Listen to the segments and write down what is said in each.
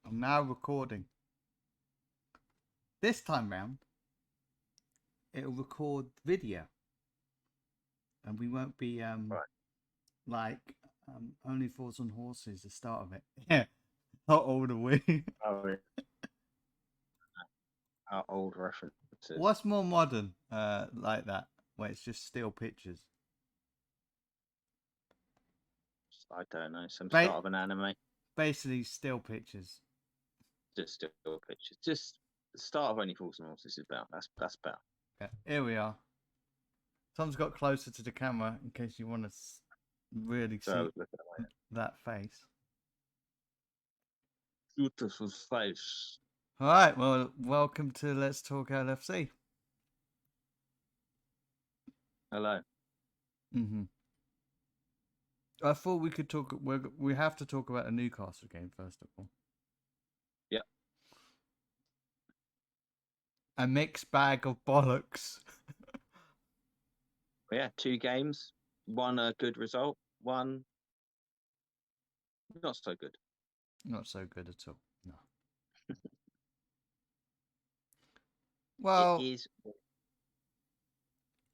I'm now recording. This time round, it'll record video, and we won't be Right. like Only Fools on Horses. The start of it, yeah, not all the way. Oh, yeah. Our old references. What's more modern, like that, where it's just still pictures? I don't know. Some Ba- start of an anime. Basically, still pictures. Just still pictures. Just the start of Only Fools and Horses is better. That's better. Yeah, here we are. Tom's got closer to the camera in case you want to really So I see was looking at my that face. beautiful face. All right, well, welcome to Let's Talk LFC. Hello. Mm-hmm. I thought we could talk. We have to talk about a Newcastle game first of all. Yep. A mixed bag of bollocks. Yeah, 2 games. One a good result. One not so good. Not so good at all. No. Well, It is.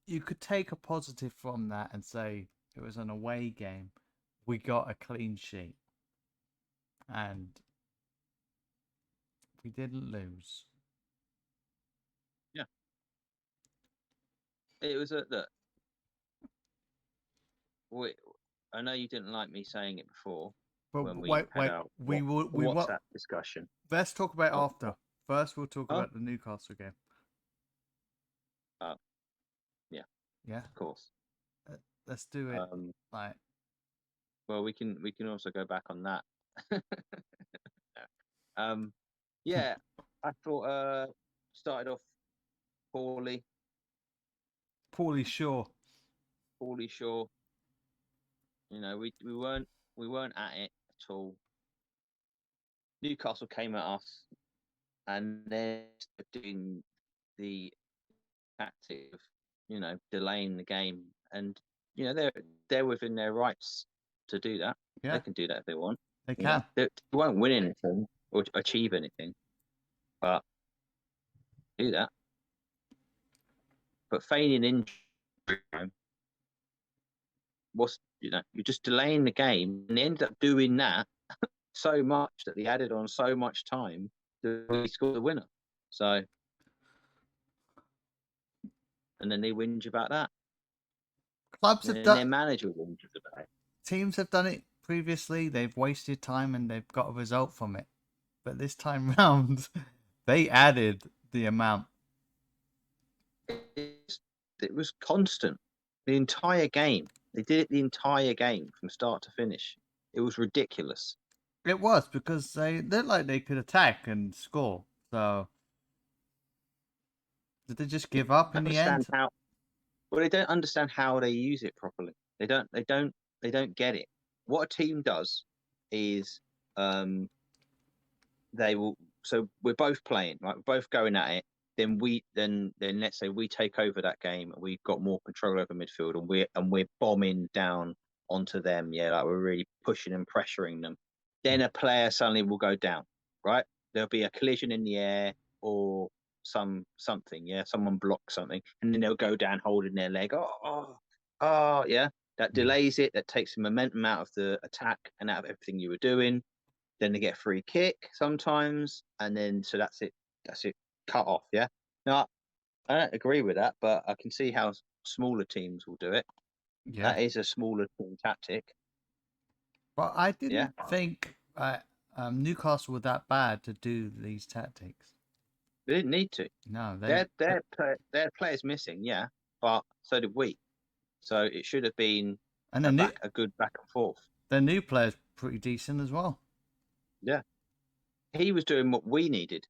you could take a positive from that and say it was an away game. We got a clean sheet, and we didn't lose. Yeah. It was a look. I know you didn't like me saying it before But when we wait, had our we WhatsApp discussion. Let's talk about it Oh, after. First, we'll talk oh, about the Newcastle game. yeah, Yeah, of course. let's do it. Like, Well, we can also go back on that. Yeah, I thought started off poorly, Paulie Shaw. sure. You know, we weren't at it at all. Newcastle came at us, and they're doing the tactic of delaying the game, and they're within their rights to do that. Yeah, They can do that if they want. they You know, can. they won't win anything or achieve anything, but do that. But feigning injury, you're just delaying the game, and they ended up doing that so much that they added on so much time that we scored the winner. So, and then they whinge about that. Clubs have And done. their manager whinges about it. Teams have done it previously. They've wasted time and they've got a result from it. But this time round, they added the amount. It was constant the entire game. They did it the entire game from start to finish. It was ridiculous. It was because they looked like they could attack and score. So did they just give up in the end? Well, they don't understand how they use it properly. They don't get it. What a team does is they will. So we're both playing, right? We're both going at it. Then let's say we take over that game and we've got more control over midfield and we're bombing down onto them. Yeah, like we're really pushing and pressuring them. Then a player suddenly will go down, right? There'll be a collision in the air or something. Yeah, someone blocks something, and then they'll go down holding their leg. Oh, yeah. That delays it. That takes the momentum out of the attack and out of everything you were doing. Then they get a free kick sometimes, and then so that's it. That's it. Cut off. Yeah. Now I don't agree with that, but I can see how smaller teams will do it. Yeah. That is a smaller team tactic. But I Yeah. didn't think Newcastle were that bad to do these tactics. They didn't need to. No, Their players missing. Yeah, but so did we. So it should have been and a good back and forth. their new player's pretty decent as well. Yeah. He was doing what we needed.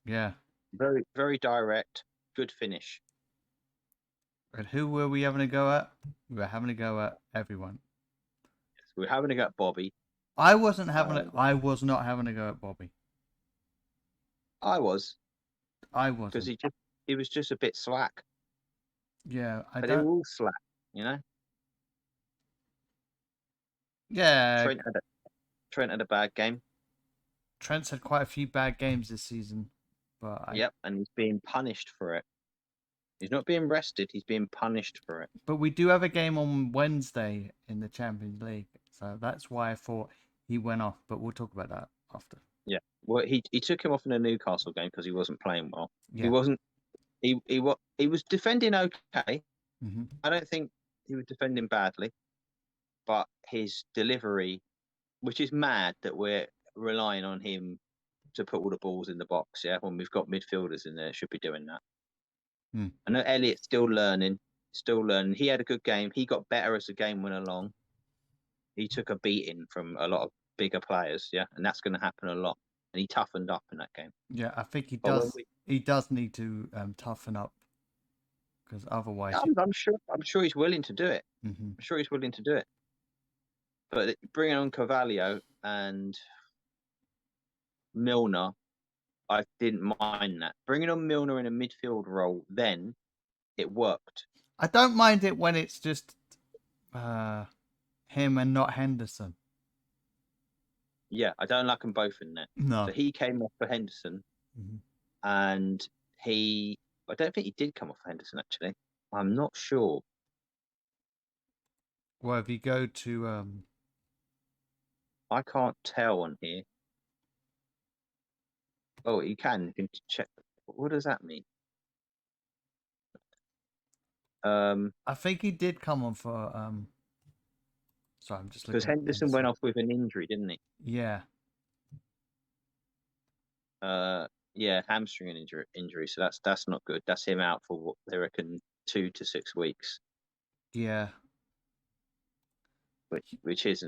Yeah. Very, very direct, good finish. And who were we having a go at? We were having a go at everyone. Yes, we were having a go at Bobby. I was not having a go at Bobby. I was. I wasn't. Because he was just a bit slack. Yeah, But they were all slack, you know? Yeah. Trent had a bad game. Trent's had quite a few bad games this season, but Yep, and he's being punished for it. He's not being rested. He's being punished for it. we do have a game on Wednesday in the Champions League, so that's why I thought he went off. But we'll talk about that after. Yeah. Well, he took him off in the Newcastle game because he wasn't playing well. He Yeah. wasn't. He was defending okay. Hmm. I don't think he was defending badly, but his delivery, which is mad that we're relying on him to put all the balls in the box. Yeah, when we've got midfielders in there, should be doing that. Hmm. I know Elliot's still learning. He had a good game. He got better as the game went along. He took a beating from a lot of bigger players. Yeah, and that's going to happen a lot. And he toughened up in that game. Yeah, I think he But when does. He does need to toughen up because otherwise, I'm sure he's willing to do it. Mhm. I'm sure he's willing to do it. But bringing on Carvalho and Milner, I didn't mind that. Bringing on Milner in a midfield role, then it worked. I don't mind it when it's just him and not Henderson. Yeah, I don't like them both in there. No. So he came off for Henderson, Mhm. and I don't think he did come off for Henderson, actually. I'm not sure. Well, if you go to I can't tell on here. Oh, you can check. What does that mean? I think he did come on for sorry, I'm just looking Because at Henderson went off with an injury, didn't he? Yeah. Yeah, hamstring injury. So that's not good. That's him out for what they reckon 2 to 6 weeks. Yeah. Which is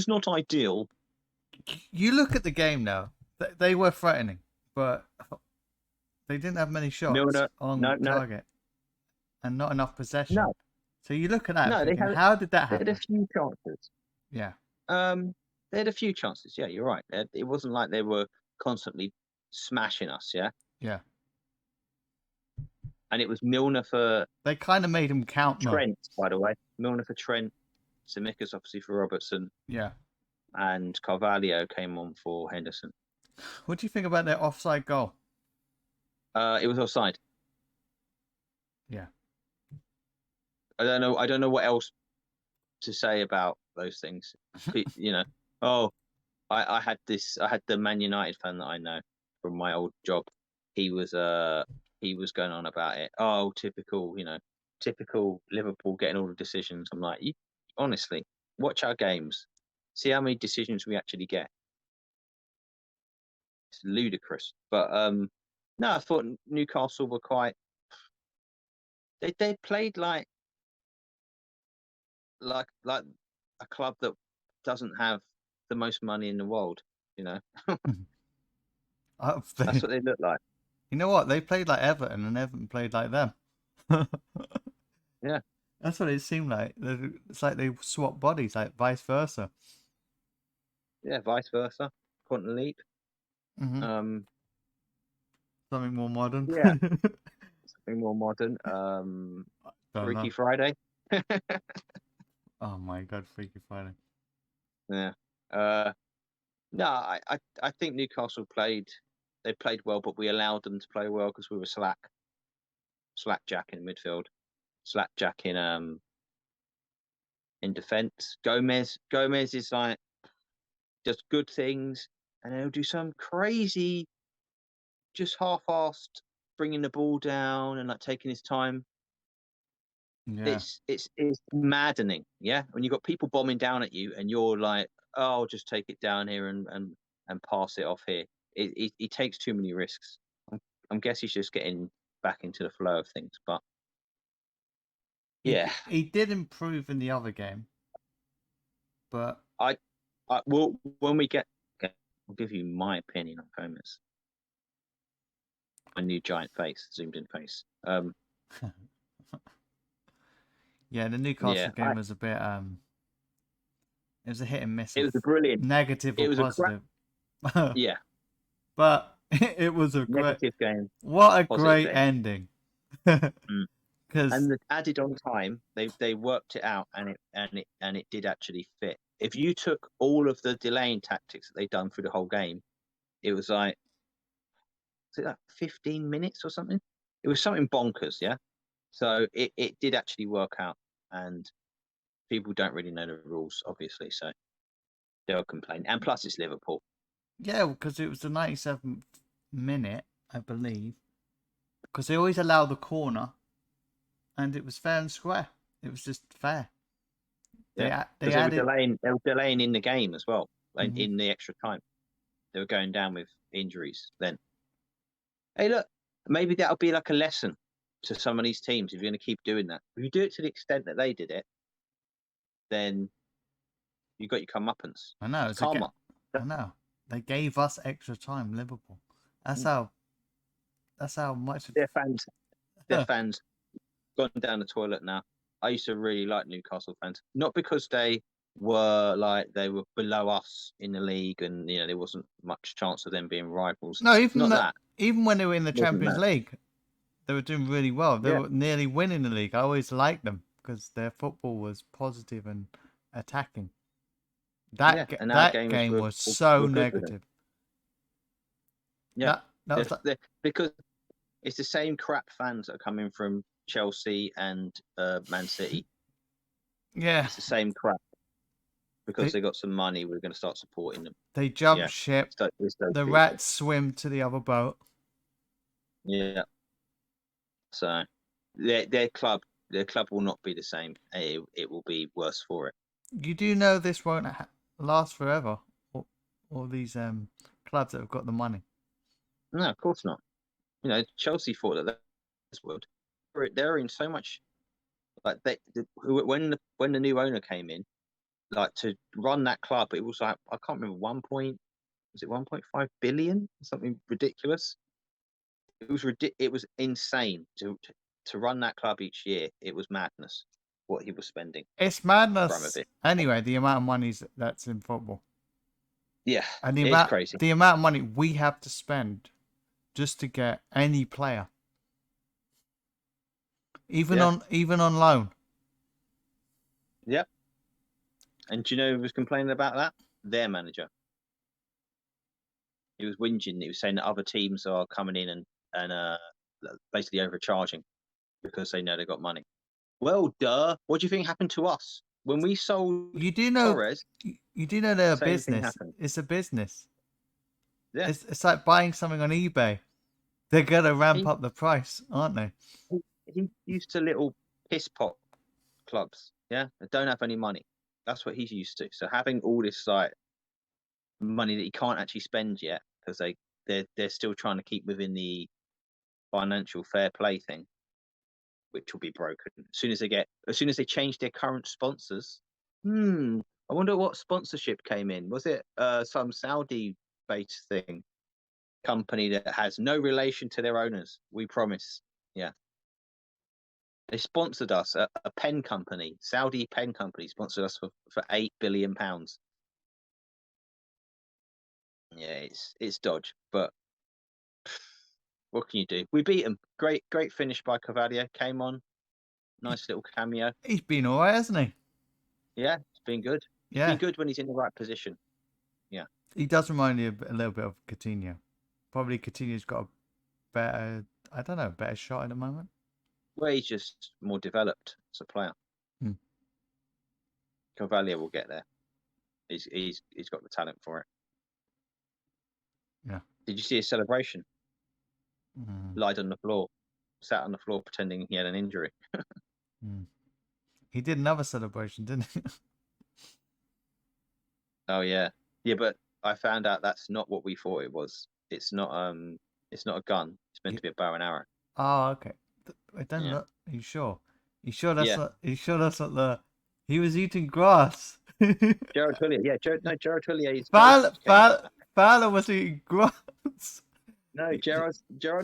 not ideal. You look at the game now. They were threatening, but they didn't have many shots Milner, on target and not enough possession. No. So you look at that and thinking, they how did that had happen? a few chances. Yeah. They had a few chances. Yeah, you're right. It wasn't like they were constantly smashing us. Yeah. Yeah. And it was Milner for They kind of made him count Trent, by the way. Milner for Trent. Tsimikas obviously for Robertson. Yeah. And Carvalho came on for Henderson. What do you think about their offside goal? It was offside. Yeah. I don't know what else to say about those things. I had the Man United fan that I know from my old job. He was going on about it. Oh, typical Liverpool getting all the decisions. I'm like, honestly, watch our games. See how many decisions we actually get. It's ludicrous. But no, I thought Newcastle were quite. They played like a club that doesn't have the most money in the world. That's what they look like. You know what? They played like Everton, and Everton played like them. Yeah, that's what it seemed like. It's like they swap bodies, like vice versa. Yeah, vice versa. Quantum leap. Mm-hmm. Something more modern. Yeah, something more modern. Freaky Friday. Oh my God, Freaky Friday. Yeah. No, I think Newcastle played well, but we allowed them to play well because we were slack jack in midfield, slack jack in defence. Gomez is like does good things, and he'll do some crazy, just half-assed bringing the ball down and like taking his time. Yeah. It's maddening. Yeah, when you've got people bombing down at you and you're like, oh, I'll just take it down here and pass it off here. He takes too many risks. I'm guess he's just getting back into the flow of things. But yeah, he did improve in the other game. But well, when we get, I'll give you my opinion on Gomez. My new giant face, zoomed in face. Yeah, the Newcastle game was a bit it was a hit and miss. It was a brilliant negative or positive. Yeah. But it was a negative game. What a great ending. And the added on time, they worked it out and it did actually fit. if you took all of the delaying tactics that they'd done through the whole game, it was like, was it like 15 minutes or something? It was something bonkers, yeah. So it did actually work out, and people don't really know the rules, obviously, so they'll complain. And plus, it's Liverpool. Yeah, because it was the 97th minute, I believe. Because they always allow the corner, and it was fair and square. It was just fair. Yeah, They because added. they were delaying in the game as well, like Mhm. in the extra time. They were going down with injuries then. Hey, look, maybe that'll be like a lesson to some of these teams if you're going to keep doing that. If you do it to the extent that they did it, then you got your comeuppance. I know It's it's a karma. I know they gave us extra time, Liverpool. That's Mm. how. That's how much. Their fans, their fans, gone down the toilet now. I used to really like Newcastle fans, not because they were below us in the league, and there wasn't much chance of them being rivals. No, Not that. even when they were in the It wasn't Champions that. League, they were doing really well. They Yeah, were nearly winning the league. I always liked them because their football was positive and attacking. yeah, and our That games game were was were, so were good with them. negative. Yeah, That was like, because it's the same crap fans that are coming from Chelsea and Man City. yeah. It's the same crap because They they got some money. We're going to start supporting them. they jumped Yeah, ship. it's those The people. rats swim to the other boat. Yeah, so their club will not be the same. It will be worse for it. You do know this won't last forever. All these clubs that have got the money. No, of course not. Chelsea thought that this would. They're in so much like when the new owner came in, like to run that club, it was like I can't remember 1.5 billion, something ridiculous. It was insane to run that club each year. It was madness what he was spending. It's madness. Abramovich. Anyway, the amount of money that's in football, Yeah, and it's crazy. the amount of money we have to spend just to get any player, Yeah, even on loan. yeah. And do you know who was complaining about that? Their manager. He was whinging. He was saying that other teams are coming in and basically overcharging because they know they got money. Well, duh. What do you think happened to us when we sold You do know, Torres? you do know they're a Same thing business. happened. It's a business. Yeah, It's like buying something on eBay. They're gonna ramp he, up the price, aren't they? he used to little piss pot clubs. Yeah, that don't have any money. That's what he's used to. So having all this like money that he can't actually spend yet because they're still trying to keep within the financial fair play thing, which will be broken as soon as they change their current sponsors. I wonder what sponsorship came in. Was it some Saudi based thing company that has no relation to their owners? We promise. Yeah. They sponsored us, a pen company, Saudi pen company sponsored us for £8 billion. Yeah, it's dodge, but what can you do? We beat them. Great finish by Cavadio. Came on, nice little cameo. He's been alright, hasn't he? Yeah, it's been good. It's been Yeah, good when he's in the right position. Yeah. he does remind me a little bit of Coutinho. Probably Coutinho's got a better, I don't know, better shot at the moment. Well, he's just more developed as a player. Hmm. Cavalia will get there. He's got the talent for it. Yeah. Did you see his celebration? Mm. Lied on the floor, sat on the floor pretending he had an injury. Mm. He did another celebration, didn't he? Oh yeah, yeah. But I found out that's not what we thought it was. It's not a gun. It's meant He- to be a bow and arrow. Oh, okay. I don't Yeah, know. Are you sure? You sure that's yeah. not? You sure that's not the? He was eating grass. Gerard Tullier. Yeah, Gerard Tullier's ghost came out. Fowler was eating grass. No, Gerard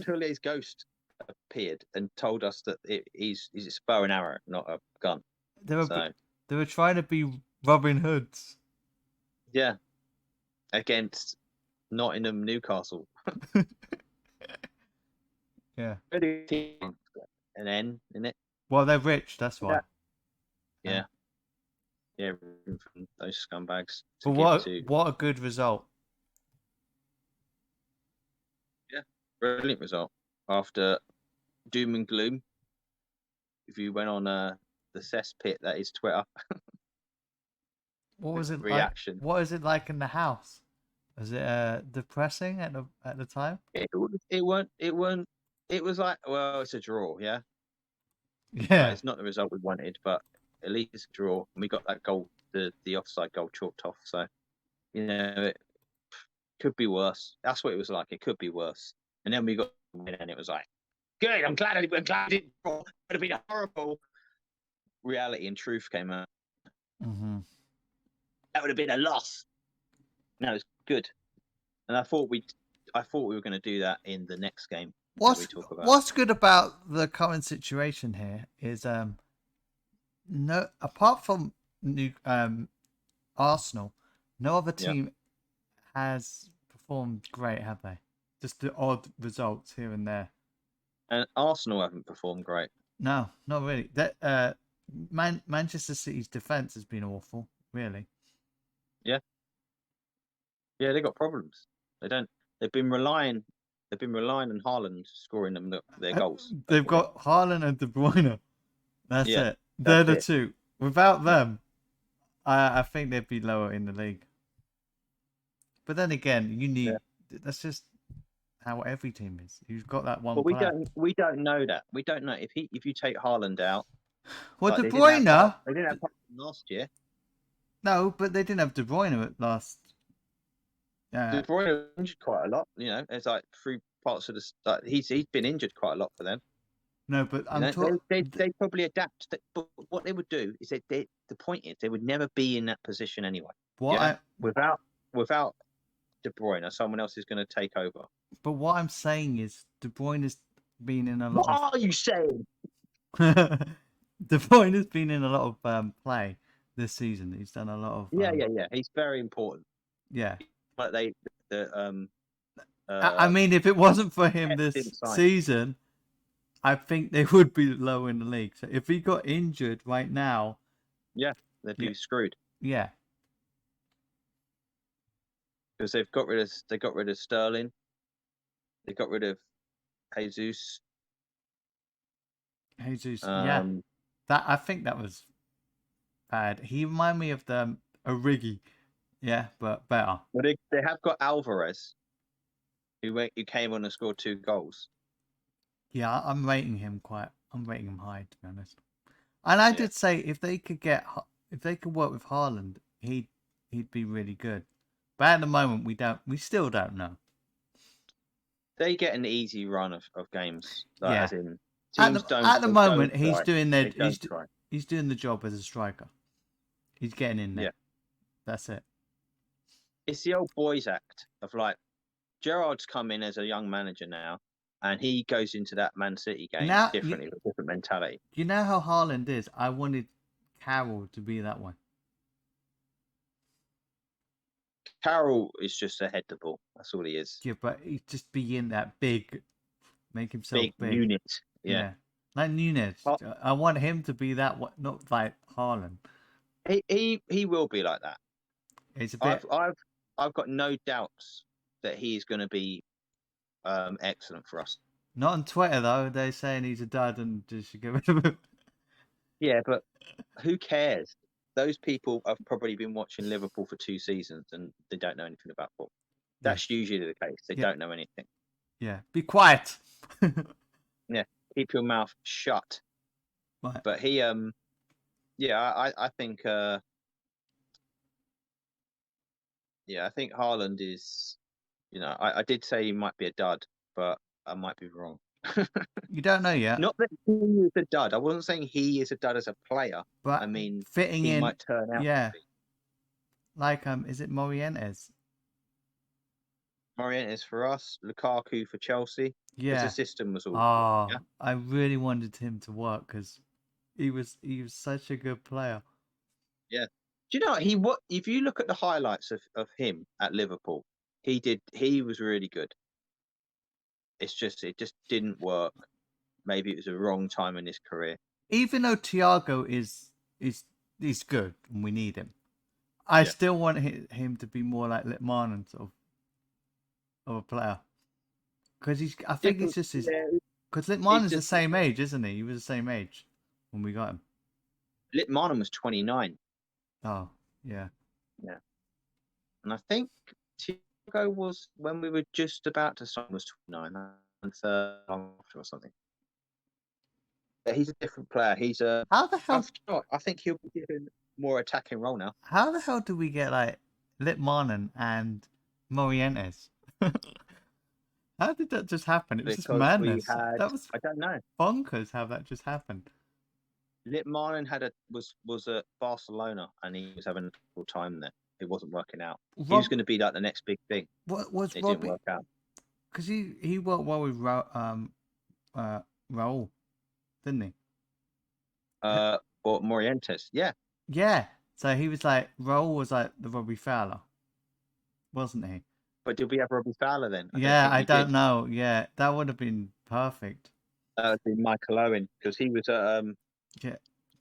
Tullier's ghost appeared and told us that he's it's a bow and arrow, not a gun. They were So they were trying to be Robin Hoods. yeah, against Nottingham, Newcastle. Yeah. An N in it. Well, they're rich. That's why. Yeah. yeah, from those scumbags to But give to. what a good result. Yeah, brilliant result after doom and gloom. If you went on the cesspit that is Twitter, What the was it like? reaction. What is it like in the house? Was it depressing at the time? It was like, well, it's a draw, yeah. Yeah. It's not the result we wanted, but at least it's a draw, and we got that goal, the offside goal chalked off. So it could be worse. That's what it was like. It could be worse. And then we got the win, and it was like, good. I'm glad I didn't draw. It would have been horrible. Reality and truth came out. Mm-hmm. That would have been a loss. No, it's good. And I thought we were going to do that in the next game that we talk about. What's good about the current situation here is no, apart from Arsenal, no other Yeah. team has performed great, have they? Just the odd results here and there. And Arsenal haven't performed great. No, not really. That Manchester City's defense has been awful, really. Yeah. Yeah, they got problems. They don't. They've been relying on Haaland scoring them their goals. They've got Haaland and De Bruyne. That's Yeah, it. They're that's the it. two. Without Yeah. them, I think they'd be lower in the league. But then again, you need. That's just how every team is. You've got that one But player. we don't know that. We don't know if you take Haaland out. Well, Like De Bruyne. they didn't have Haaland last year. No, but they didn't have De Bruyne at last. De Bruyne was injured quite a lot. It's like three parts of the. Like, he's been injured quite a lot for them. No, but I'm talking. They probably adapt. But what they would do is the point is they would never be in that position anyway. Without De Bruyne, someone else is going to take over. But what I'm saying is De Bruyne has been in a lot. What are you saying? De Bruyne has been in a lot of play this season. He's done a lot of. Yeah. He's very important. Yeah. But I mean, if it wasn't for him this season, I think they would be low in the league. So if he got injured right now, yeah, they'd be screwed. Yeah, because they got rid of Sterling, they got rid of Jesus. Yeah, I think that was bad. He reminded me of the Origi, yeah, but better. But they have got Alvarez, who came on and scored 2 goals. Yeah, I'm rating him high, to be honest. And I did say if they could work with Haaland, he'd be really good. But at the moment, we still don't know. They get an easy run of games. Like, yeah. As in, at the moment, he's doing he's doing the job as a striker. He's getting in there. Yeah. That's it. It's the old boys act of like, Gerrard's come in as a young manager now, and he goes into that Man City game differently, with a different mentality. You know how Haaland is? I wanted Carroll to be that one. Carroll is just a head the ball. That's all he is. Yeah, but he'd just be in that make himself big unit. Yeah. Like Nunez. I want him to be that one, not like Haaland. He will be like that. It's a bit. I've got no doubts that he's going to be excellent for us. Not on Twitter though. They're saying he's a dud and just should get rid of him. Yeah, but who cares? Those people have probably been watching Liverpool for 2 seasons and they don't know anything about football. That's usually the case. They don't know anything. Yeah, be quiet. Yeah, keep your mouth shut. Right. But he, I think, I think Haaland is, I did say he might be a dud, but I might be wrong. You don't know yet. Not that he is a dud. I wasn't saying he is a dud as a player. But I mean, fitting in might turn out. Yeah. Like is it Morientes? Morientes for us, Lukaku for Chelsea. Yeah. The system was all. I really wanted him to work because he was such a good player. Yeah. Do you know if you look at the highlights of him at Liverpool, he was really good. It just didn't work. Maybe it was a wrong time in his career. Even though Thiago is he's good and we need him. I Yeah. still want him to be more like Litmanen sort of a player. Because I think he's Different. just his. Yeah, Because he's Litmanen's the just same age, isn't he? He was the same age when we got him. Litmanen was 29. Oh, yeah. Yeah, and I think Thiago was when we were just about to sign was 29 and third after or something. Yeah, he's a different player. He's a. How the hell? I think he'll be given more attacking role now. How the hell do we get like Litmanen and Morientes? How did that just happen? It was just Because we madness. had, That was I don't know. bonkers how that just happened. Litmanen was at Barcelona and he was having a difficult time there. It wasn't working out. He was Rob, going to be like the next big thing. what was It didn't Robbie? work out. Because he worked well with Raul, didn't he? Or Morientes, yeah. Yeah. So he was like Raul was like the Robbie Fowler, wasn't he? But did we have Robbie Fowler then? I don't Yeah, think I we don't did. know. Yeah, that would have been perfect. That would be Michael Owen because Yeah,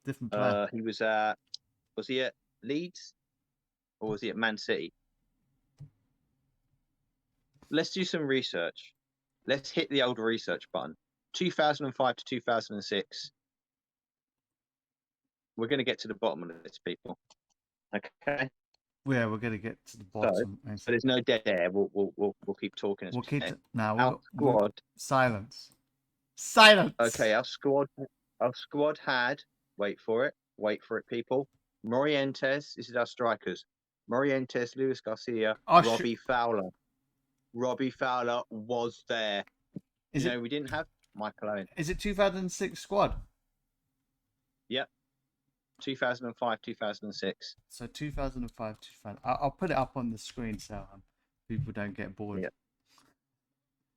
different player. he was at was he at Leeds or was he at Man City? Let's do some research. Let's hit the old research button. 2005 to 2006. We're going to get to the bottom of this, people. Okay. Yeah, we're gonna get to the So, bottom. so there's no dead air. We'll keep talking as We'll we keep can. now. Our squad. Silence. Silence. Okay, our squad had. Wait for it, people. Morientes. This is our strikers. Morientes, Luis Garcia, Oh, Robbie Fowler. Robbie Fowler was there. Is You it? know, we didn't have Michael Owen. Is it 2006 squad? Yep. 2005, 2006. So 2005, 2000. I'll put it up on the screen so people don't get bored. Yep.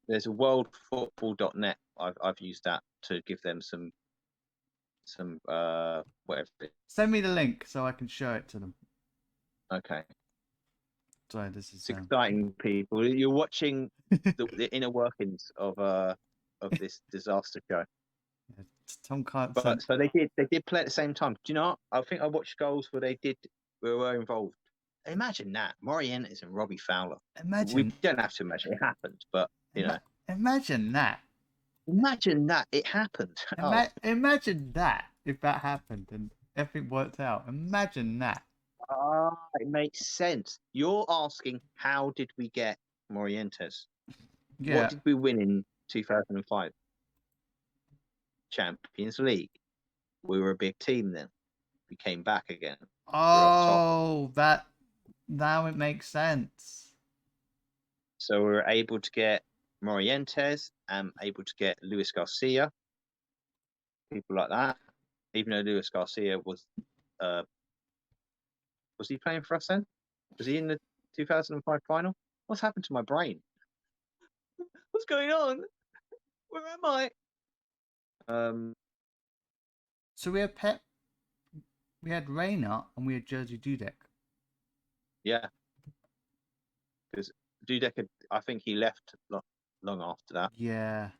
There's a worldfootball.net. I've used that to give them some whatever. Send me the link so I can show it to them. Okay. Sorry, this is It's exciting, people. You're watching the inner workings of this disaster show. Tom can't. But so they did play at the same time. Do you know what? I think I watched goals where they were involved. Imagine that, Morientes and Robbie Fowler. Imagine. We don't have to imagine it happened, but you know. Imagine that. Imagine that it happened. Imagine that if that happened and everything worked out. Imagine that. It makes sense. You're asking, how did we get Morientes? Yeah. What did we win in 2005? Champions League. We were a big team then. We came back again. Oh, that now it makes sense. So we were able to get Morientes and able to get Luis Garcia, people like that. Even though Luis Garcia was he playing for us then? Was he in the 2005 final? What's happened to my brain? What's going on? Where am I? So we had Pep, we had Reina, and we had Jerzy Dudek. Yeah, because Dudek I think he left long after that. Yeah.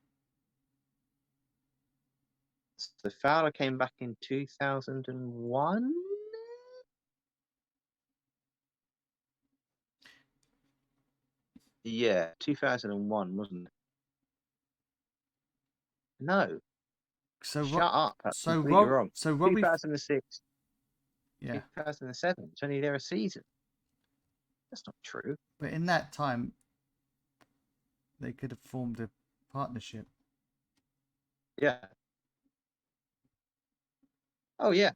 So Fowler came back in 2001. Yeah, 2001, wasn't it? No. So Shut up. That's so completely wrong. So Robbie. 2006. Yeah. 2007. It's only there a season. That's not true. But in that time, they could have formed a partnership. Yeah. Oh, yeah.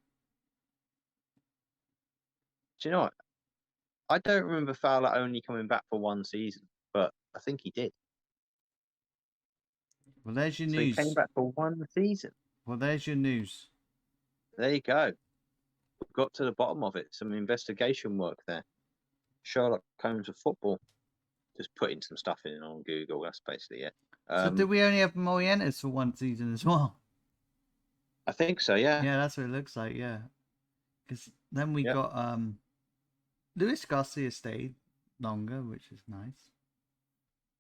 Do you know what? I don't remember Fowler only coming back for one season, but I think he did. Well, there's your so news. He came back for one season. Well, there's your news. There you go. We've got to the bottom of it. Some investigation work there. Sherlock Holmes of football. Just putting some stuff in on Google. That's basically it. So did we only have Morientes for one season as well? I think so, yeah. Yeah, that's what it looks like, yeah. Because then we got Luis Garcia stayed longer, which is nice.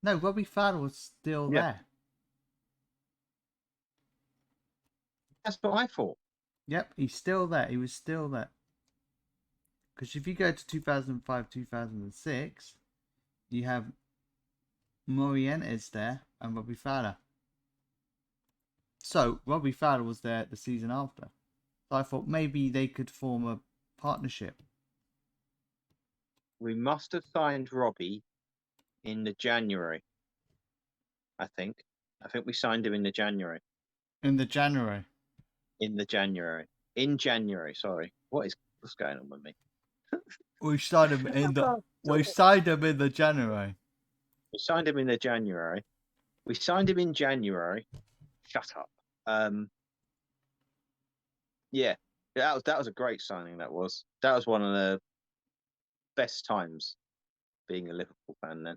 No, Robbie Fowler was still there. That's what I thought. Yep, he's still there. He was still there. Because if you go to 2005, 2006, you have Morientes there and Robbie Fowler. So Robbie Fowler was there the season after. So I thought maybe they could form a partnership. We must have signed Robbie in the January. I think. I think we signed him in the January. In the January. In January. Sorry. What's going on with me? We signed him in the. We signed him in the January. We signed him in the January. We signed him in January. Shut up. Yeah, that was a great signing. That was one of the best times being a Liverpool fan. Then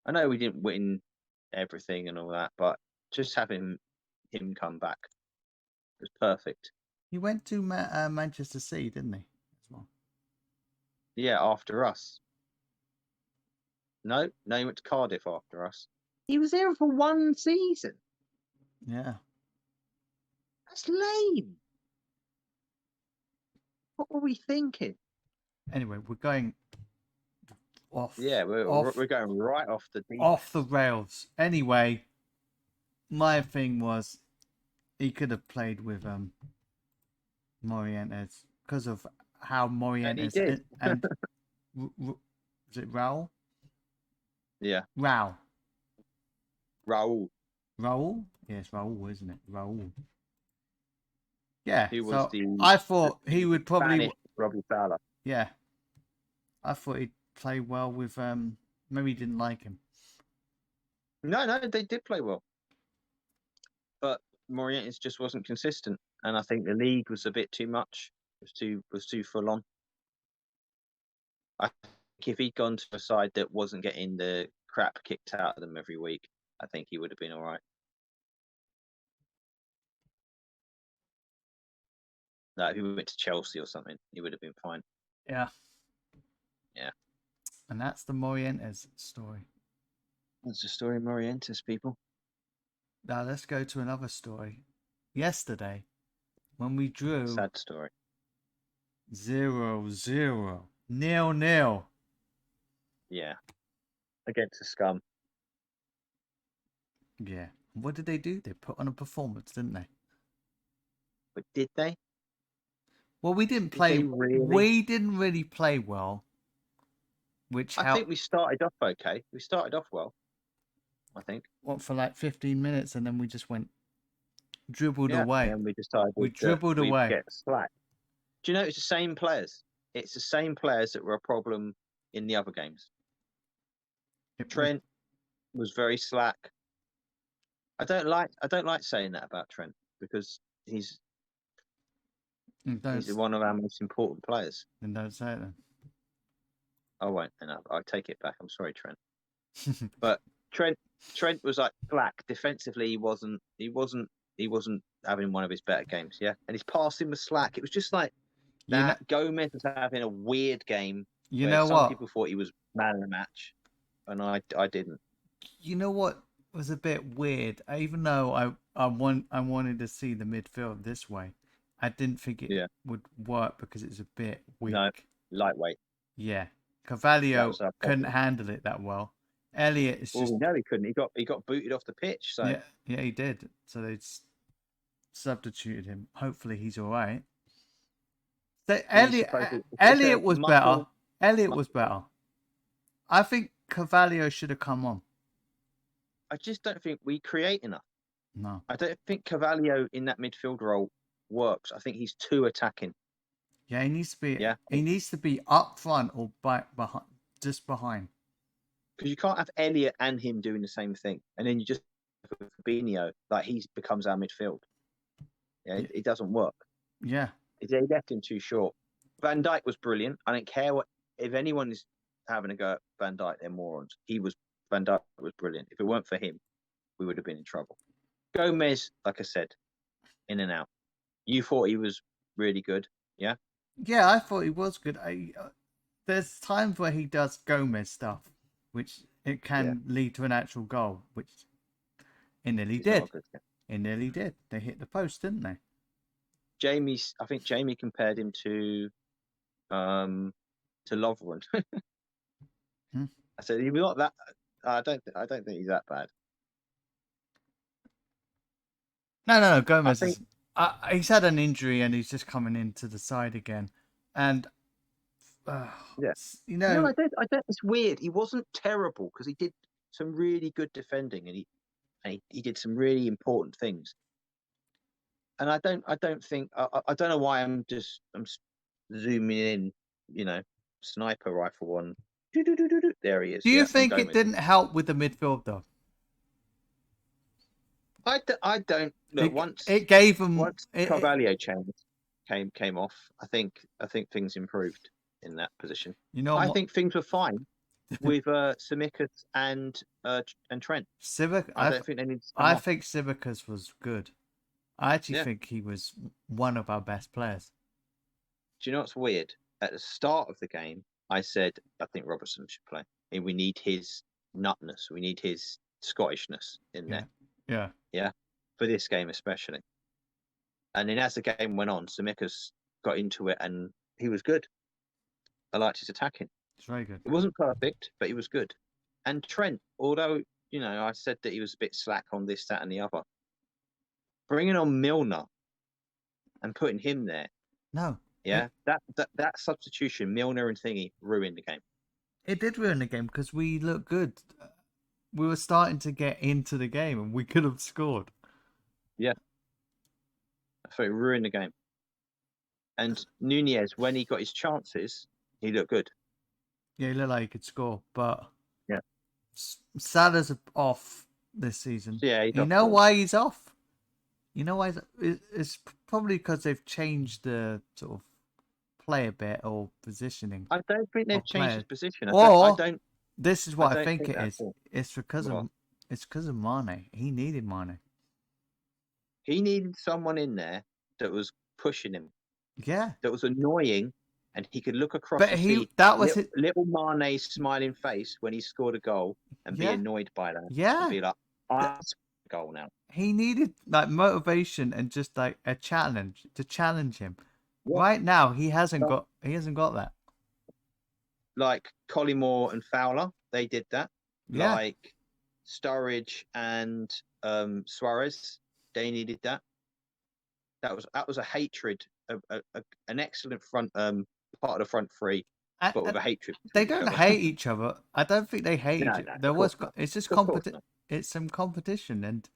I know we didn't win everything and all that, but just having him come back was perfect. He went to Manchester City, didn't he? As well. Yeah, after us. No, he went to Cardiff after us. He was there for one season. Yeah. That's lame. What were we thinking? Anyway, we're going off. Yeah, we're going right off the deep off the rails. Anyway, my thing was he could have played with Morientes because of how Morientes and is it Raul? Yeah. Raul. Raul. Yes, Raul, isn't it? Raul. Yeah. He was I thought he would probably Robbie Fowler. Yeah. I thought he'd play well with maybe he didn't like him. No, they did play well. But Morientes just wasn't consistent. And I think the league was a bit too much. It was too full on. I think if he'd gone to a side that wasn't getting the crap kicked out of them every week, I think he would have been all right. Like if he went to Chelsea or something, he would have been fine. Yeah. Yeah. And that's the Morientes story. That's the story of Morientes, people. Now let's go to another story. Yesterday, when we drew sad story 0-0, 0-0. Yeah. Against the scum. Yeah. What did they do? They put on a performance, didn't they? But did they? Well, we didn't play. We didn't really play well. I think we started off okay. We started off well. I think. What, for like 15 minutes, and then we just dribbled away. And we decided we dribbled away. Get slack. Do you know it's the same players? It's the same players that were a problem in the other games. Trent was very slack. I don't like saying that about Trent because he's one of our most important players. Then don't say it then. I won't. I'll take it back. I'm sorry, Trent. But Trent was like slack defensively. He wasn't having one of his better games. Yeah, and his passing was slack. It was just like that. Gomez was having a weird game. Some people thought he was man of the match, and I didn't. You know what was a bit weird? Even though I wanted to see the midfield this way, I didn't think it would work because it's a bit weak. No, lightweight. Yeah, Carvalho couldn't handle it that well. Elliot is just. No, he couldn't. He got booted off the pitch. So yeah, he did. So they substituted him. Hopefully, he's all right. So Elliot was better. Elliot was better. I think Carvalho should have come on. I just don't think we create enough. No. I don't think Carvalho in that midfield role works. I think he's too attacking. Yeah, he needs to be. Yeah. He needs to be up front or back behind, just behind. Because you can't have Elliot and him doing the same thing, and then you just Fabinho like he becomes our midfield. Yeah, it doesn't work. Yeah, they left him too short. Van Dijk was brilliant. I don't care if anyone is having a go at Van Dijk, they're morons. Van Dijk was brilliant. If it weren't for him, we would have been in trouble. Gomez, like I said, in and out. You thought he was really good, yeah? Yeah, I thought he was good. There's times where he does Gomez stuff, which it can lead to an actual goal, which it nearly did. It nearly did. They hit the post, didn't they? I think Jamie compared him to to Lovren. Hmm. I said he's not that. I don't think he's that bad. No. I Gomez think is. He's had an injury and he's just coming into the side again, and uh, yeah. you No, know, I don't. It's weird. He wasn't terrible because he did some really good defending and he did some really important things. And I don't think I don't know why I'm zooming in, sniper rifle on. There he is. do you Yeah, on think it Gomez. didn't help with the midfield though? I don't look It gave him Carvalho came off. I think things improved in that position. you know I what, think things were fine with Tsimikas and Trent. Civic. I don't think they need to come I off. think Civicus was good. I actually Yeah. think he was one of our best players. Do you know what's weird? At the start of the game, I said I think Robertson should play. And we need his nutness. We need his Scottishness in Yeah, there. yeah, Yeah. For this game especially. And then as the game went on, Tsimikas got into it and he was good. I liked his attacking. it's very good. It wasn't perfect, but he was good. And Trent, although, I said that he was a bit slack on this, that, and the other, bringing on Milner and putting him there, No, yeah, that substitution, Milner and Thingy, ruined the game. it did ruin the game because we looked good. We were starting to get into the game and we could have scored. Yeah. I thought it ruined the game. And Nunez, when he got his chances, he looked good. Yeah, he looked like he could score, but Yeah. Salah's off this season. Yeah, You know why he's off? You know why? It's probably because they've changed the sort of play a bit or positioning. I don't think they've of changed his players. position. Or I don't this is I what I don't think think it that's is. all. It's because Well, of Mane. He needed Mane. he needed someone in there that was pushing him, Yeah, that was annoying, and he could look across but and see that was it. little Mane's smiling face when he scored a goal and be Yeah, annoyed by that and yeah. be like, I scored a goal now. He needed like motivation and just like a challenge to challenge him. Yeah. Right now, he hasn't got that. Like Collymore and Fowler, they did that. Yeah, Like Sturridge and Suarez, they needed that. That was a hatred, an excellent front part of the front three, but with a hatred they between each don't other. hate each other. I don't think they hate No, each other. no, There of was course not. it's just Of course not. It's some competition, and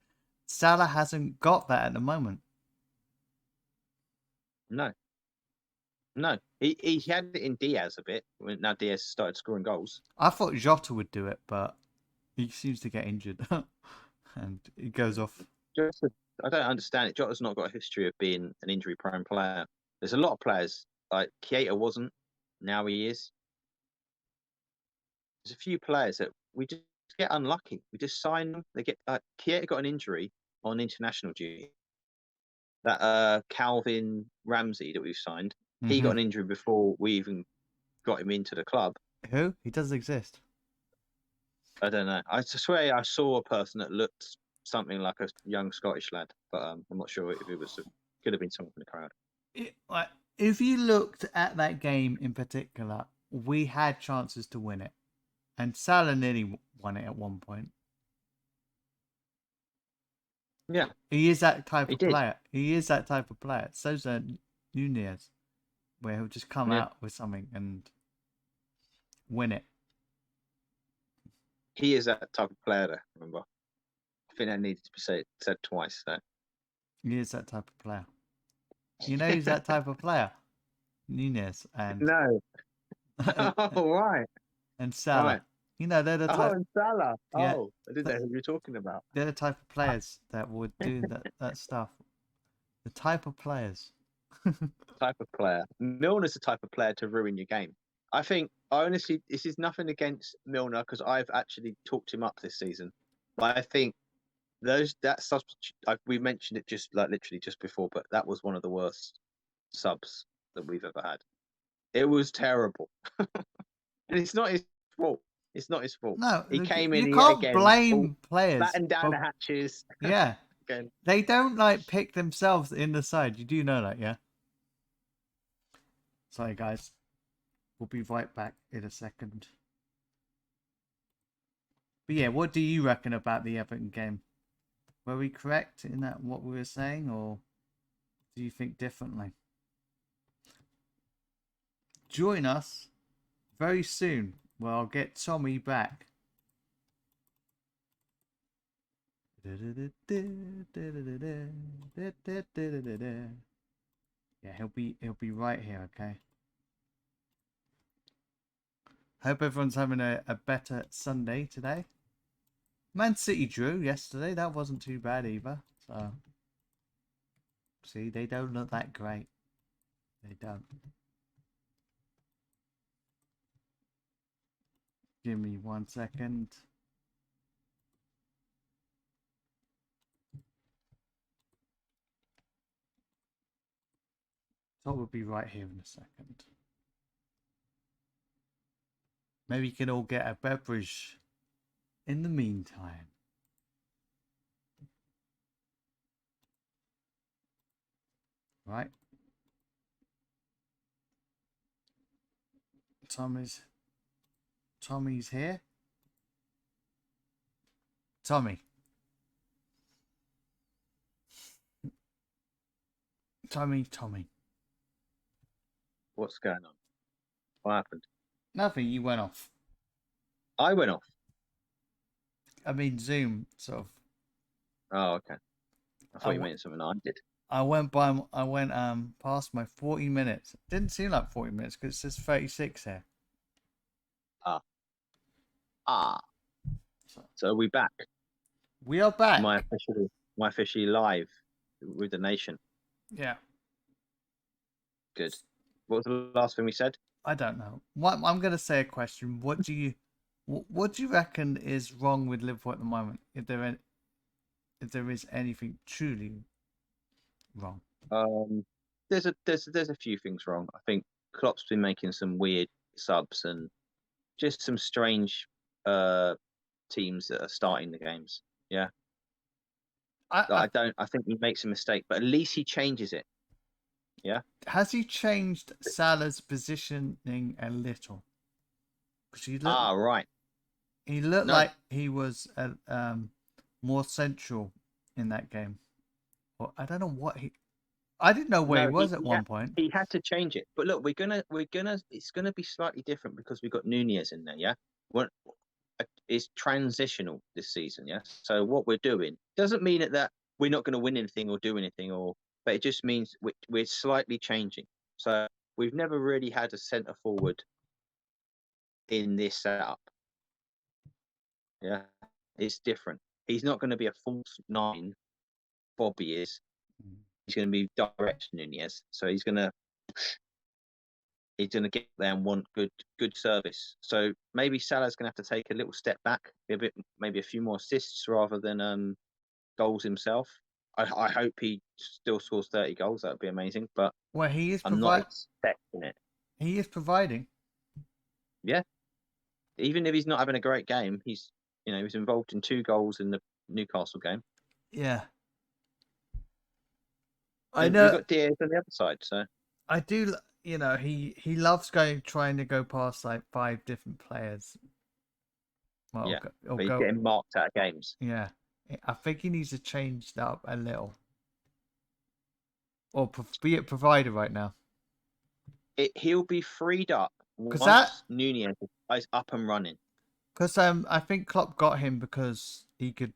Salah hasn't got that at the moment. No, no. He had it in Diaz a bit when now Diaz started scoring goals. I thought Jota would do it, but he seems to get injured, and he goes off. Jota, I don't understand it. Jota's not got a history of being an injury-prone player. There's a lot of players like Keita wasn't. Now he is. There's a few players that we just get unlucky. We just sign them. They get Keita got an injury on international duty. That Calvin Ramsey that we've signed, he got an injury before we even got him into the club. Who? He does exist. I don't know. I swear I saw a person that looked something like a young Scottish lad, but I'm not sure if it was. Could have been someone from the crowd. If you looked at that game in particular, we had chances to win it, and Salah nearly won it at one point. Yeah, he is that type of did. player. He is that type of player. So's Nunez, where he'll just come out with something and win it. He is that type of player, though, remember? I think that needs to be said twice. So. He is that type of player. You know who's that type of player? Nunez and No. Oh, right. and Salah. Right. You know they're the type. and Salah. Yeah, Oh, I didn't know who you're talking about. they're the type of players that would do that stuff. The type of players. Type of player. Milner's the type of player to ruin your game. I think, honestly, this is nothing against Milner because I've actually talked him up this season. But I think that substitute, we mentioned it just like literally just before, but that was one of the worst subs that we've ever had. It was terrible. And it's not his fault. It's not his fault. No, he came in. You can't blame players. Batten down the hatches. Yeah. Again. They don't like pick themselves in the side. You do know that, yeah? Sorry, guys. We'll be right back in a second. But yeah, what do you reckon about the Everton game? Were we correct in that what we were saying, or do you think differently? Join us very soon, where I'll get Tommy back. Yeah, he'll be right here, okay? Hope everyone's having a better Sunday today. Man City drew yesterday. That wasn't too bad either. So, see, they don't look that great. They don't. Give me 1 second. So we'll be right here in a second. Maybe you can all get a beverage in the meantime. Right. Tommy's here. Tommy. What's going on? What happened? Nothing, you went off. I went off. I mean, Zoom, sort of. Oh, okay. I thought you meant something I did. I went past my 40 minutes. Didn't seem like 40 minutes because it says 36 here. So are we back? We are back. Am I officially live with the nation? Yeah. Good. What was the last thing we said? I don't know. I'm going to say a question. What do you reckon is wrong with Liverpool at the moment? If there is anything truly wrong. There's a few things wrong. I think Klopp's been making some weird subs and just some strange teams that are starting the games. Yeah. I think he makes a mistake, but at least he changes it. Yeah. Has he changed Salah's positioning a little? Right. He looked like he was more central in that game. Well, I don't know what I didn't know where he was at one point. He had to change it, but look, it's gonna be slightly different because we've got Nunez in there. Yeah. It's transitional this season. Yeah. So what we're doing doesn't mean that we're not going to win anything or do anything, but it just means we're slightly changing. So we've never really had a centre forward in this setup. Yeah, it's different. He's not going to be a false nine. Bobby is. He's going to be direct Nunez. So he's going to get there and want good service. So maybe Salah's going to have to take a little step back, maybe a few more assists rather than goals himself. I hope he still scores 30 goals. That would be amazing. But I'm not expecting it. He is providing. Yeah. Even if he's not having a great game, he's involved in 2 goals in the Newcastle game. Yeah. I know. We've got Diaz on the other side, so I do. He loves trying to go past like 5 different players. Well, yeah, but he's getting marked out of games. Yeah, I think he needs to change that up a little, or be a provider right now. He'll be freed up once Nunez is up and running. Because I think Klopp got him because he could,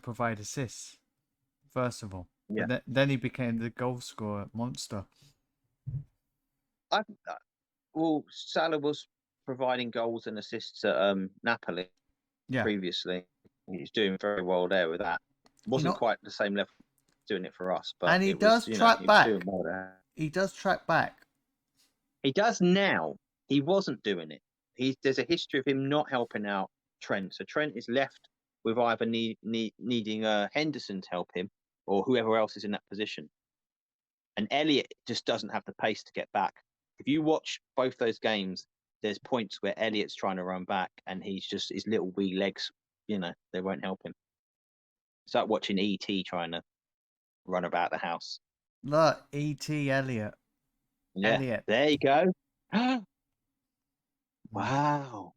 provide assists. First of all, yeah. But then he became the goal scorer monster. Salah was providing goals and assists at Napoli previously. He's doing very well there with that. Wasn't quite the same level doing it for us, but he does track back. He does track back. He does now. He wasn't doing it. There's a history of him not helping out Trent. So Trent is left with either needing Henderson to help him or whoever else is in that position. And Elliott just doesn't have the pace to get back. If you watch both those games, there's points where Elliott's trying to run back and he's just his little wee legs, they won't help him. It's like watching E.T. trying to run about the house. Look, E.T. Elliott. Yeah, Elliott. There you go. Wow.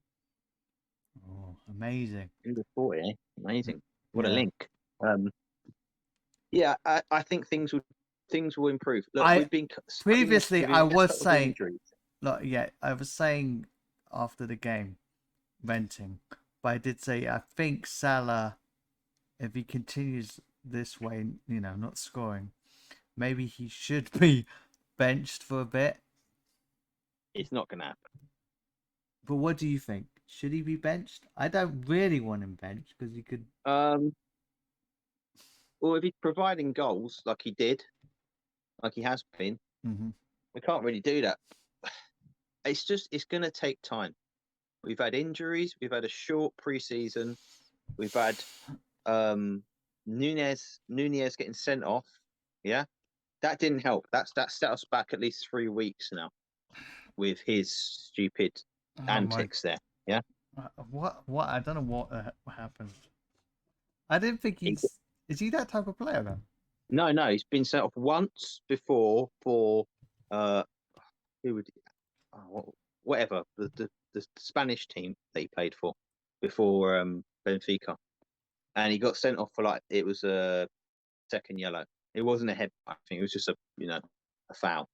Oh, amazing. Under 40, eh? Amazing. What a Yeah. link. Um, yeah, I think things will improve. Look, I we've been previously we've I been messed was up with saying, injuries. like, yeah, I was saying after the game, venting, but I did say I think Salah, if he continues this way, not scoring, maybe he should be benched for a bit. It's not going to happen. But what do you think? Should he be benched? I don't really want him benched because he could. Um, or if he's providing goals like he did, like he has been, Mhm. we can't really do that. It's going to take time. We've had injuries. We've had a short preseason. We've had Nunez getting sent off. Yeah, that didn't help. That set us back at least 3 weeks now with his stupid Oh my! antics there. Yeah, What? What? I don't know what happened. I didn't think he, he's. Is he that type of player though? no, he's been sent off once before for uh who would whatever the Spanish team that he played for before Benfica, and he got sent off for like it was a second yellow. It wasn't a headbutt. I think it was just a foul.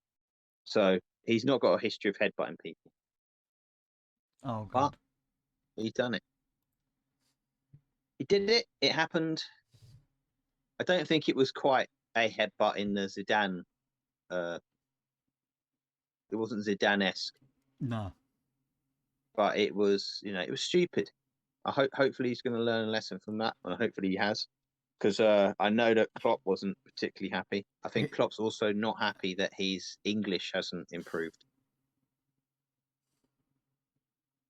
So he's not got a history of headbutting people, Oh but god. he's done it. He did it. It happened. I don't think it was quite a headbutt in the Zidane. Uh, it wasn't Zidane-esque, No. but it was. It was stupid. Hopefully he's going to learn a lesson from that, and hopefully he has. Because I know that Klopp wasn't particularly happy. I think It, Klopp's also not happy that his English hasn't improved.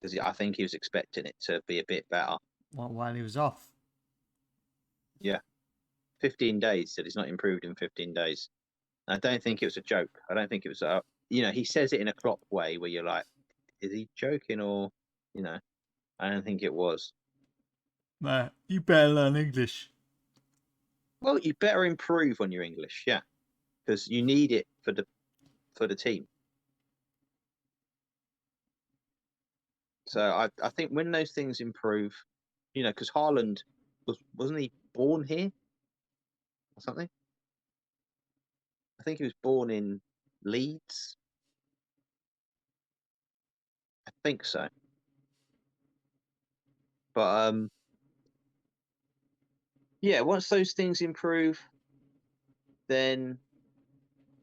Because I think he was expecting it to be a bit better. while he was off. Yeah, 15 days. Said he's not improved in 15 days. I don't think it was a joke. I don't think it was. He says it in a Klopp way where you're like, is he joking or, you know? I don't think it was. You better learn English. Well, you better improve on your English, yeah, because you need it for the team. So I think when those things improve, because Haaland wasn't he born here or something? I think he was born in Leeds. I think so. But yeah, once those things improve, then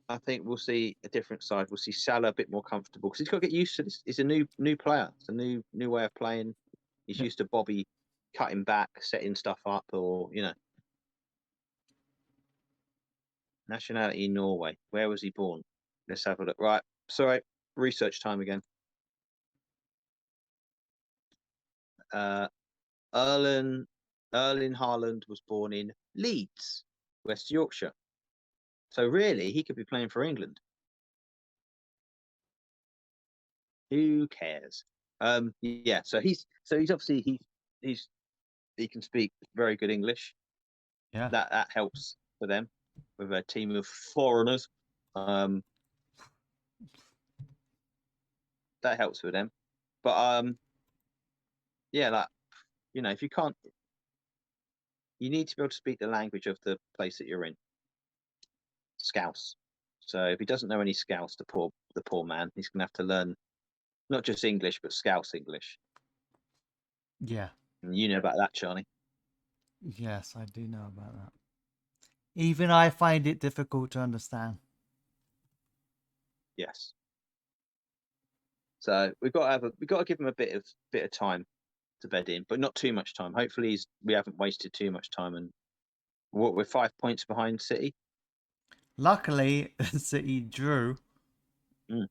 I think we'll see a different side. We'll see Salah a bit more comfortable because he's got to get used to this. He's a new player. It's a new way of playing. He's Yeah. used to Bobby cutting back, setting stuff up, or nationality Norway. Where was he born? Let's have a look. Right, sorry, research time again. Uh, Erling Haaland was born in Leeds, West Yorkshire. So really, he could be playing for England. Who cares? Yeah. So he's obviously he can speak very good English. Yeah. That helps for them with a team of foreigners. Um, that helps for them. But yeah, like if you can't, you need to be able to speak the language of the place that you're in. Scouse. So if he doesn't know any Scouse, the poor man, he's gonna have to learn not just English but Scouse English. Yeah. And you know about that, Charlie. Yes, I do know about that. Even I find it difficult to understand. Yes. So we've got to give him a bit of time to bed in, but not too much time. Hopefully, we haven't wasted too much time. And we're 5 points behind City. Luckily, City drew. Mm.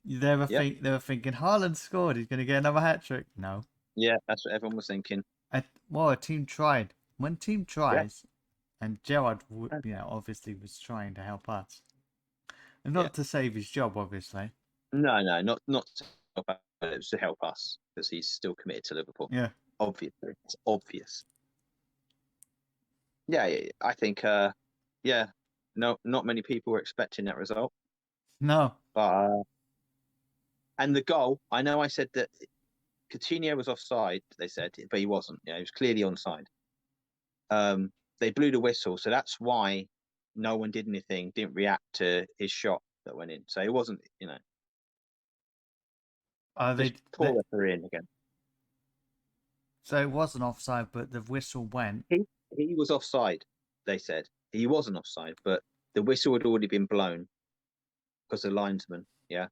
Yeah, They were thinking Haaland scored. He's going to get another hat trick. No. yeah, that's what everyone was thinking. Well, a team tried. When team Yeah, tries, and Gerard, obviously was trying to help us, and yeah. not to save his job, obviously. No, not to help out, but it was to help us because he's still committed to Liverpool. Yeah. Obviously, it's obvious. Yeah, yeah, I think. Yeah, no, not many people were expecting that result, No. but And the goal, I know I said that Coutinho was offside, they said, but he wasn't. He was clearly onside. They blew the whistle, so that's why no one did anything, didn't react to his shot that went in. So it wasn't, They, just poor referee in again. so it wasn't offside, but the whistle went. He was offside, they said. He wasn't offside, but the whistle had already been blown because the linesman, yeah.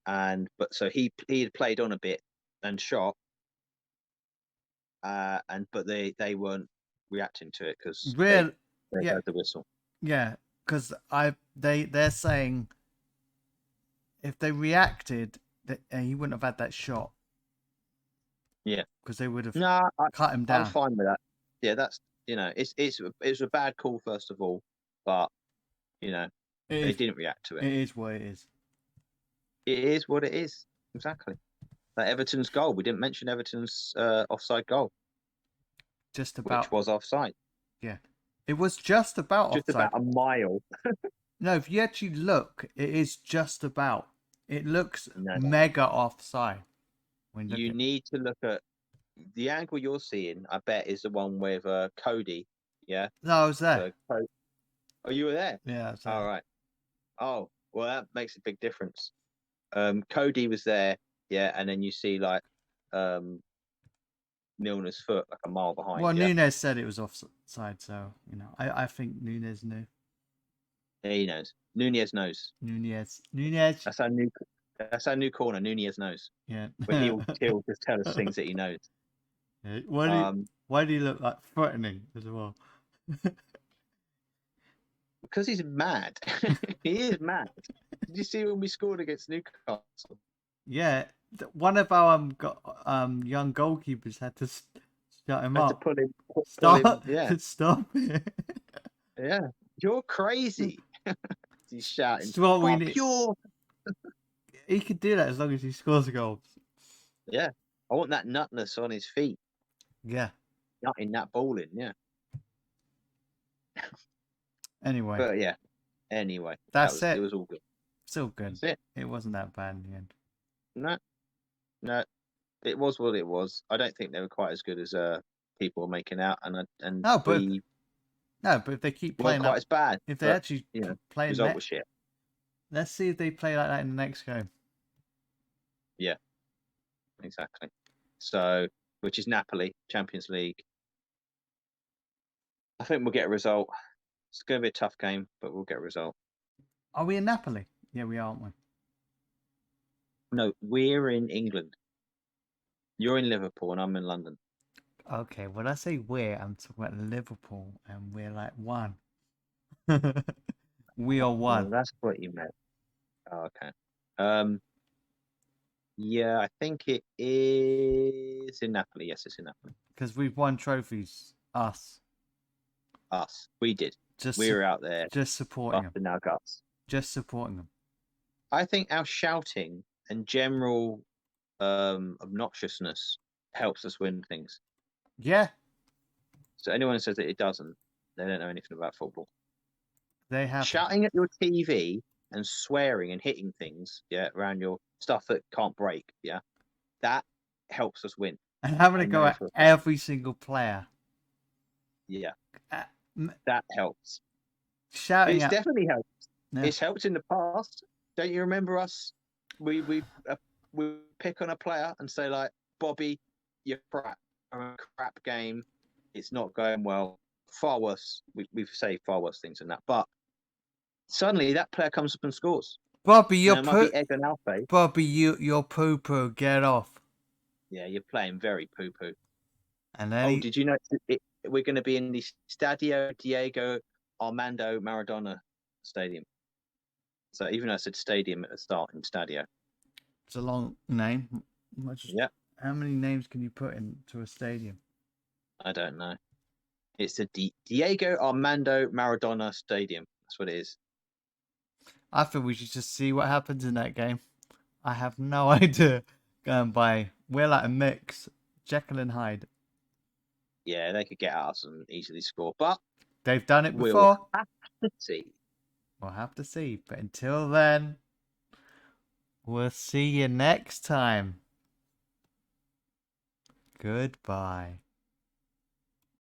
But so he had played on a bit and shot, but they weren't reacting to it because they Yeah, had the whistle. yeah, because they're saying if they reacted, he wouldn't have had that shot. Yeah, because they would have cut him down. I'm fine with that. Yeah, that's it's a bad call first of all, but they didn't react to it. It is what it is. It is what it is. Exactly. Like Everton's goal. We didn't mention Everton's offside goal. Just about. Which was offside. Yeah. It was just about just offside. About a mile. No, if you actually look, it is just about. It looks mega offside. You need to look at the angle you're seeing, I bet, is the one with Cody. Yeah? No, I was there. Oh, you were there? Yeah, I was there. All right. Oh, well, that makes a big difference. Cody was there, yeah, and then you see like Milner's foot like a mile behind. Well, Nunez said it was offside, so I think Nunez knew. Yeah, he knows. Nunez knows. Nunez. That's our new corner. Nunez knows. Yeah. But he'll just tell us things that he knows. Yeah. Why do you look like threatening as well? Because he's mad. He is mad. Did you see when we scored against Newcastle? Yeah, one of our young goalkeepers had to shut him up. To pull him. Stop! Yeah. Stop! Yeah, you're crazy. He's shouting. It's what we need. He could do that as long as he scores a goal. Yeah, I want that nutness on his feet. Yeah, nutting that ball in. Yeah. Anyway. But yeah. Anyway, that's it. It was all good. Still good. That's it. It wasn't that bad in the end. No, it was what it was. I don't think they were quite as good as people were making out, but if they keep playing quite as bad. If they actually play result was shit. Let's see if they play like that in the next game. Yeah, exactly. So, which is Napoli, Champions League. I think we'll get a result. It's going to be a tough game, but we'll get a result. Are we in Napoli? Yeah, we are, aren't we? No, we're in England. You're in Liverpool and I'm in London. Okay, when I say we're, I'm talking about Liverpool and we're like one. We are one. Well, that's what you meant. Oh, okay. Yeah, I think it is in Napoli. Yes, it's in Napoli. Because we've won trophies. Us. We did. We were out there. Just supporting them. Our guts. Just supporting them. I think our shouting and general obnoxiousness helps us win things. Yeah. So anyone who says that it doesn't, they don't know anything about football. They have shouting at your TV and swearing and hitting things, around your stuff that can't break, that helps us win. And having to go at every single player. Yeah. That helps. Shouting it's definitely helped. Yeah. It's helped in the past. Don't you remember us? We pick on a player and say like, Bobby, you're crap. A crap game. It's not going well. Far worse. We say far worse things than that. But suddenly that player comes up and scores. Bobby, you're Bobby, you're poo-poo. Get off. Yeah, you're playing very poo-poo. And then did you know we're going to be in the Stadio Diego Armando Maradona Stadium? So even though I said stadium at the start, in Stadio. It's a long name. Yeah. How many names can you put into a stadium? I don't know. It's the Diego Armando Maradona Stadium. That's what it is. I think we should just see what happens in that game. I have no idea. Going by, we're like a mix. Jekyll and Hyde. Yeah, they could get at us and easily score, but they've done it before. We'll have to see. We'll have to see. But until then, We'll see you next time. Goodbye.